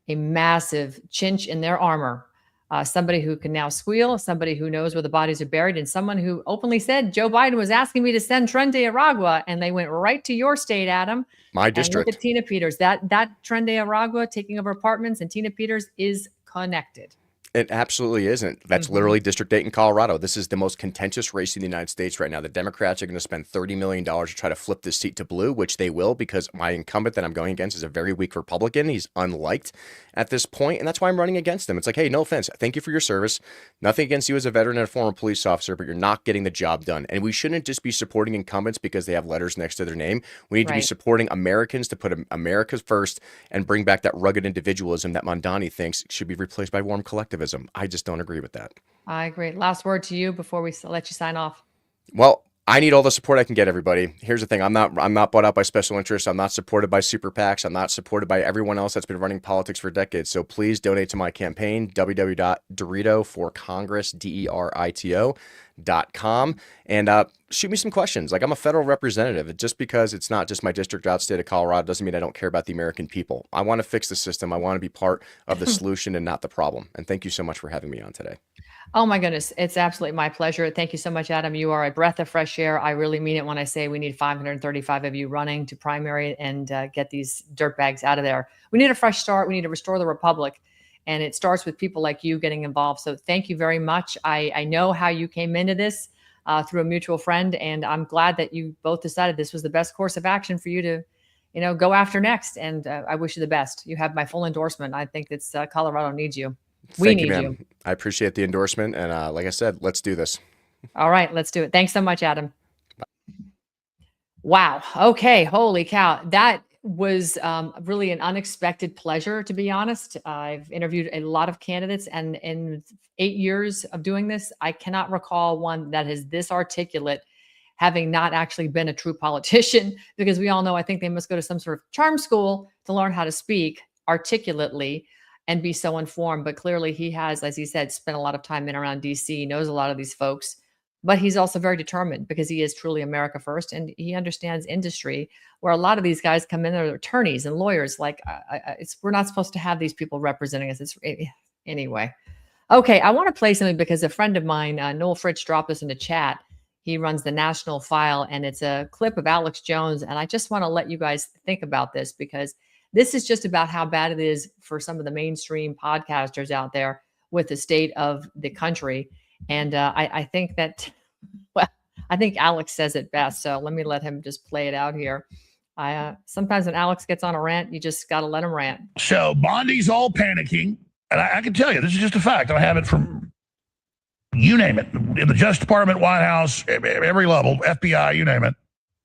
a massive chinch in their armor. Somebody who can now squeal, somebody who knows where the bodies are buried, and someone who openly said Joe Biden was asking me to send Tren de Aragua, and they went right to your state, Adam. My district. And look at Tina Peters. That Tren de Aragua taking over apartments and Tina Peters is connected. It absolutely isn't. That's literally District 8 in Colorado. This is the most contentious race in the United States right now. The Democrats are going to spend $30 million to try to flip this seat to blue, which they will, because my incumbent that I'm going against is a very weak Republican. He's unliked at this point, and that's why I'm running against him. It's like, hey, no offense. Thank you for your service. Nothing against you as a veteran and a former police officer, but you're not getting the job done. And we shouldn't just be supporting incumbents because they have letters next to their name. We need to be supporting Americans to put America first and bring back that rugged individualism that Mondani thinks should be replaced by warm collectivism. I just don't agree with that. I agree. Last word to you before we let you sign off. Well, I need all the support I can get, everybody. Here's the thing. I'm not bought out by special interests. I'm not supported by super PACs. I'm not supported by everyone else that's been running politics for decades. So please donate to my campaign, www.DeRito4Congress, DERITO.com. And shoot me some questions. Like, I'm a federal representative. Just because it's not just my district out state of Colorado doesn't mean I don't care about the American people. I want to fix the system. I want to be part of the solution and not the problem. And thank you so much for having me on today. Oh my goodness. It's absolutely my pleasure. Thank you so much, Adam. You are a breath of fresh air. I really mean it when I say we need 535 of you running to primary and get these dirtbags out of there. We need a fresh start. We need to restore the republic. And it starts with people like you getting involved. So thank you very much. I know how you came into this through a mutual friend, and I'm glad that you both decided this was the best course of action for you to, go after next. And I wish you the best. You have my full endorsement. I think it's Colorado needs you. We need you. I appreciate the endorsement. And like I said, let's do this. All right, let's do it. Thanks so much, Adam. Bye. Wow. Okay. Holy cow. That was really an unexpected pleasure, to be honest. I've interviewed a lot of candidates, and in 8 years of doing this, I cannot recall one that is this articulate, having not actually been a true politician, because we all know, I think they must go to some sort of charm school to learn how to speak articulately and be so informed. But clearly he has, as he said, spent a lot of time in around DC, knows a lot of these folks, but he's also very determined because he is truly America first. And he understands industry, where a lot of these guys come in, they're attorneys and lawyers. Like we're not supposed to have these people representing us. Anyway. Okay. I want to play something because a friend of mine, Noel Fritz, dropped this in the chat. He runs the National File, and it's a clip of Alex Jones. And I just want to let you guys think about this, because this is just about how bad it is for some of the mainstream podcasters out there with the state of the country. And I think that, well, I think Alex says it best. So let me let him just play it out here. Sometimes when Alex gets on a rant, you just got to let him rant. So Bondi's all panicking. And I can tell you, this is just a fact. I have it from, you name it, in the Justice Department, White House, every level, FBI, you name it.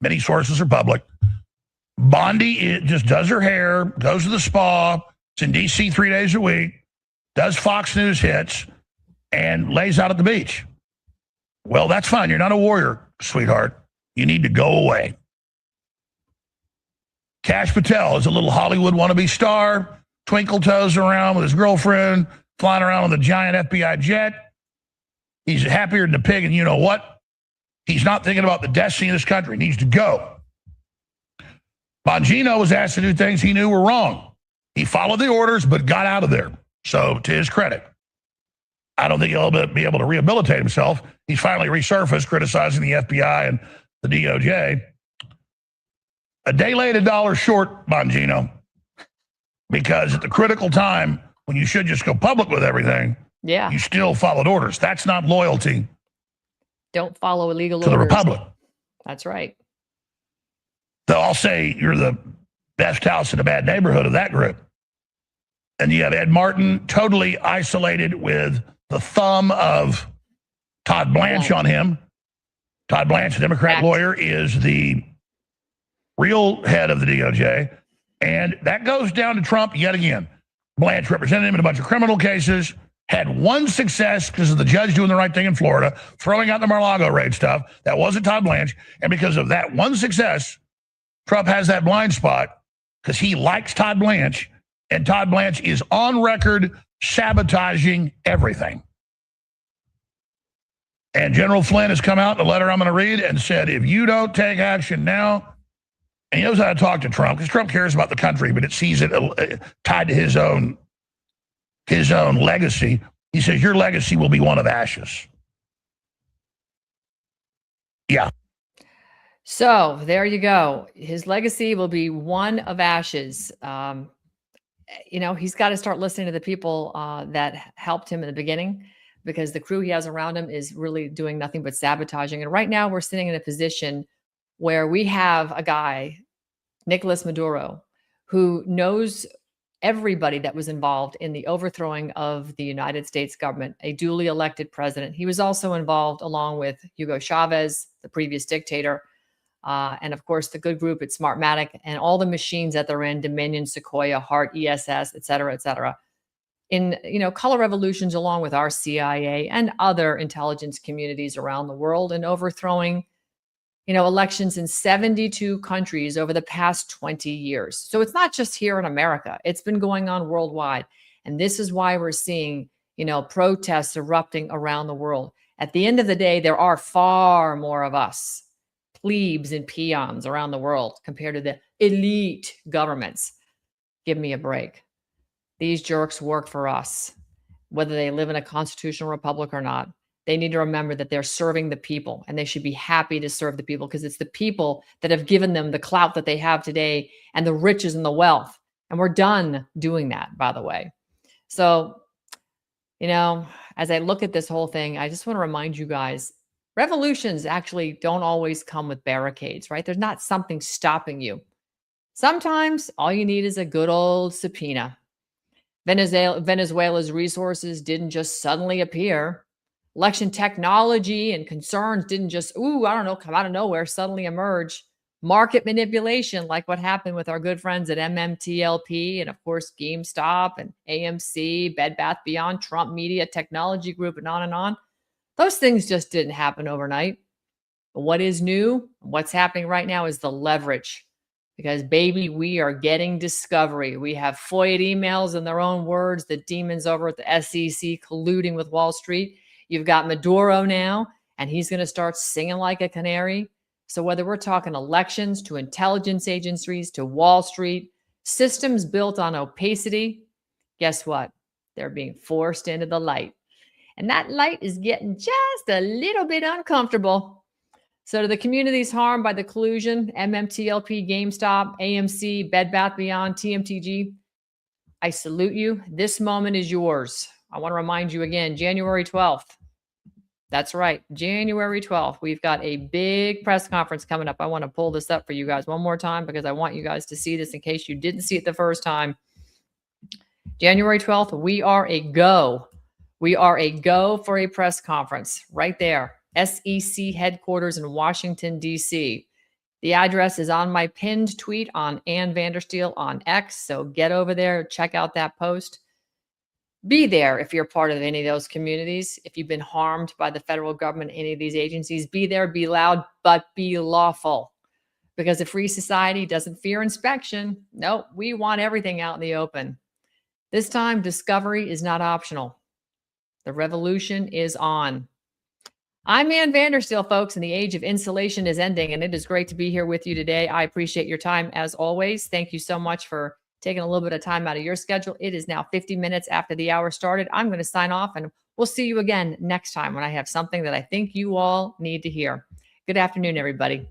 Many sources are public. Bondi just does her hair, goes to the spa, it's in D.C. 3 days a week, does Fox News hits, and lays out at the beach. Well, that's fine. You're not a warrior, sweetheart. You need to go away. Kash Patel is a little Hollywood wannabe star, twinkle toes around with his girlfriend, flying around on the giant FBI jet. He's happier than a pig, and you know what? He's not thinking about the destiny of this country. He needs to go. Bongino was asked to do things he knew were wrong. He followed the orders, but got out of there. So, to his credit, I don't think he'll be able to rehabilitate himself. He's finally resurfaced, criticizing the FBI and the DOJ. A day late, a dollar short, Bongino, because at the critical time, when you should just go public with everything, you still followed orders. That's not loyalty. Don't follow illegal orders. To the Republic. That's right. So I'll say you're the best house in a bad neighborhood of that group. And you have Ed Martin totally isolated with the thumb of Todd Blanche on him. Todd Blanche, a Democrat lawyer, is the real head of the DOJ. And that goes down to Trump yet again. Blanche represented him in a bunch of criminal cases, had one success because of the judge doing the right thing in Florida, throwing out the Mar-a-Lago raid stuff. That wasn't Todd Blanche. And because of that one success, Trump has that blind spot because he likes Todd Blanche, and Todd Blanche is on record sabotaging everything. And General Flynn has come out in a letter I'm going to read and said, if you don't take action now, and he knows how to talk to Trump, because Trump cares about the country, but it sees it tied to his own legacy. He says, your legacy will be one of ashes. Yeah. So there you go. His legacy will be one of ashes. He's got to start listening to the people that helped him in the beginning, because the crew he has around him is really doing nothing but sabotaging. And right now we're sitting in a position where we have a guy, Nicolas Maduro, who knows everybody that was involved in the overthrowing of the United States government, a duly elected president. He was also involved, along with Hugo Chavez, the previous dictator, and of course the good group at Smartmatic and all the machines that they're in, Dominion, Sequoia, Hart, ESS, et cetera, in, color revolutions, along with our CIA and other intelligence communities around the world, and overthrowing elections in 72 countries over the past 20 years. So it's not just here in America. It's been going on worldwide. And this is why we're seeing, protests erupting around the world. At the end of the day, there are far more of us, plebes and peons around the world compared to the elite governments. Give me a break. These jerks work for us, whether they live in a constitutional republic or not. They need to remember that they're serving the people, and they should be happy to serve the people, because it's the people that have given them the clout that they have today and the riches and the wealth. And we're done doing that, by the way. So, as I look at this whole thing, I just want to remind you guys, revolutions actually don't always come with barricades, right? There's not something stopping you. Sometimes all you need is a good old subpoena. Venezuela's resources didn't just suddenly appear. Election technology and concerns didn't just, come out of nowhere, suddenly emerge. Market manipulation, like what happened with our good friends at MMTLP and, of course, GameStop and AMC, Bed Bath Beyond, Trump Media, Technology Group, and on and on. Those things just didn't happen overnight. But what is new, what's happening right now, is the leverage. Because, baby, we are getting discovery. We have FOIA emails, in their own words, the demons over at the SEC colluding with Wall Street. You've got Maduro now, and he's going to start singing like a canary. So whether we're talking elections to intelligence agencies to Wall Street, systems built on opacity, guess what? They're being forced into the light. And that light is getting just a little bit uncomfortable. So to the communities harmed by the collusion, MMTLP, GameStop, AMC, Bed Bath Beyond, TMTG, I salute you. This moment is yours. I want to remind you again, January 12th. That's right, January 12th. We've got a big press conference coming up. I want to pull this up for you guys one more time, because I want you guys to see this in case you didn't see it the first time. January 12th, we are a go. We are a go for a press conference right there. SEC headquarters in Washington, D.C. The address is on my pinned tweet on Ann Vandersteel on X. So get over there, check out that post. Be there if you're part of any of those communities. If you've been harmed by the federal government, any of these agencies, be there, be loud, but be lawful. Because a free society doesn't fear inspection. Nope, we want everything out in the open. This time, discovery is not optional. The revolution is on. I'm Ann Vandersteel, folks, and the age of insulation is ending, and it is great to be here with you today. I appreciate your time as always. Thank you so much for taking a little bit of time out of your schedule. It is now 50 minutes after the hour started. I'm going to sign off, and we'll see you again next time when I have something that I think you all need to hear. Good afternoon, everybody.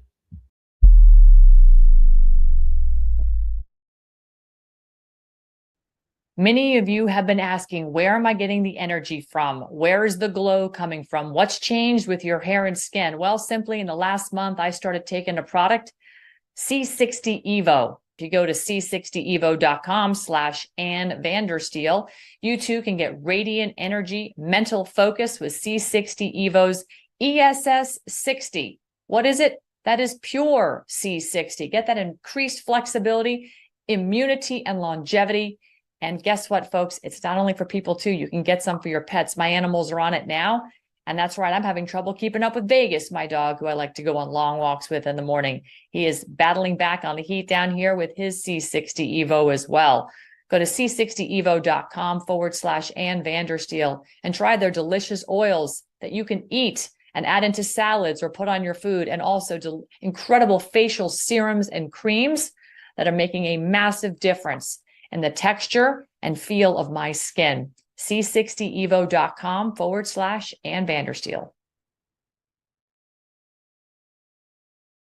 Many of you have been asking, where am I getting the energy from? Where is the glow coming from? What's changed with your hair and skin? Well, simply in the last month, I started taking a product, C60 Evo. If you go to c60evo.com/Ann Vandersteel, you too can get radiant energy, mental focus with C60 Evo's ESS 60. What is it? That is pure C60. Get that increased flexibility, immunity, and longevity. And guess what, folks? It's not only for people too. You can get some for your pets. My animals are on it now. And that's right. I'm having trouble keeping up with Vegas, my dog, who I like to go on long walks with in the morning. He is battling back on the heat down here with his C60 Evo as well. Go to c60evo.com/Ann Vandersteel and try their delicious oils that you can eat and add into salads or put on your food, and also incredible facial serums and creams that are making a massive difference in the texture and feel of my skin. c60evo.com/Ann Vandersteel.